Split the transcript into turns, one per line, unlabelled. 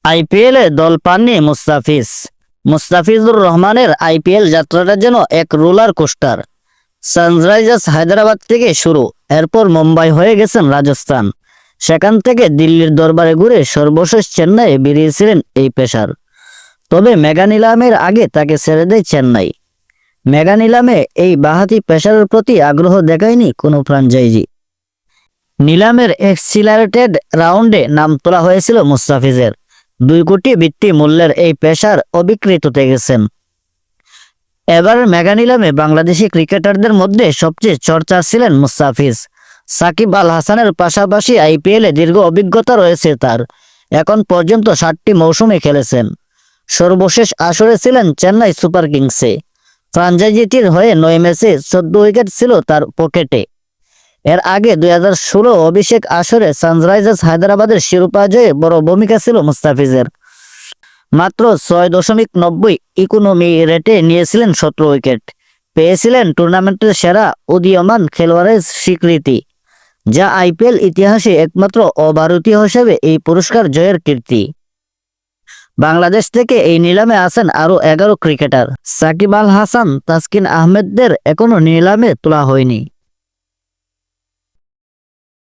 আইপিএলে দল পাননি মুস্তাফিজ। মুস্তাফিজুর রহমানের আইপিএল যাত্রাটা যেন এক রোলার কোস্টার। সানরাইজার্স হায়দ্রাবাদ থেকে শুরু, এরপর মুম্বাই হয়ে গেছেন রাজস্থান, সেখান থেকে দিল্লির দরবারে ঘুরে সর্বশেষ চেন্নাইয়ে বেরিয়েছিলেন এই পেসার। তবে মেগা নিলামের আগে তাকে ছেড়ে দেয় চেন্নাই। মেগা নিলামে এই বাঁহাতি পেসারের প্রতি আগ্রহ দেখায়নি কোনো ফ্র্যাঞ্চাইজি। নিলামের এক্সিলারেটেড রাউন্ডে নাম তোলা হয়েছিল মুস্তাফিজের। 2 কোটি বৃত্তি মূল্যের এই পেসার অবিক্রিততে গেছেন। এবার মেগা নিলামে বাংলাদেশি ক্রিকেটারদের মধ্যে সবচেয়ে চর্চার ছিলেন মুস্তাফিজ। সাকিব আল হাসানের পাশাপাশি আইপিএলে দীর্ঘ অভিজ্ঞতা রয়েছে তার। এখন পর্যন্ত 7টি মৌসুমে খেলেছেন। সর্বশেষ আসরে ছিলেন চেন্নাই সুপার কিংসে। ফ্র্যাঞ্চাইজিটির হয়ে 9 ম্যাচে 14 উইকেট ছিল তার পকেটে। এর আগে 2016 অভিষেক আসরে সানরাইজার্স হায়দ্রাবাদের শিরোপা জয়ে বড় ভূমিকা ছিল মুস্তাফিজের। মাত্র 6.90 ইকোনমি রেটে নিয়েছিলেন 17 উইকেট। পেয়েছিলেন টুর্নামেন্টের সেরা উদীয়মান খেলোয়াড়ের স্বীকৃতি, যা আইপিএল ইতিহাসে একমাত্র অভারতীয় হিসেবে এই পুরস্কার জয়ের কীর্তি। বাংলাদেশ থেকে এই নিলামে আছেন আরও 11 ক্রিকেটার। সাকিব আল হাসান, তাসকিন আহমেদদের এখনো নিলামে তোলা হয়নি।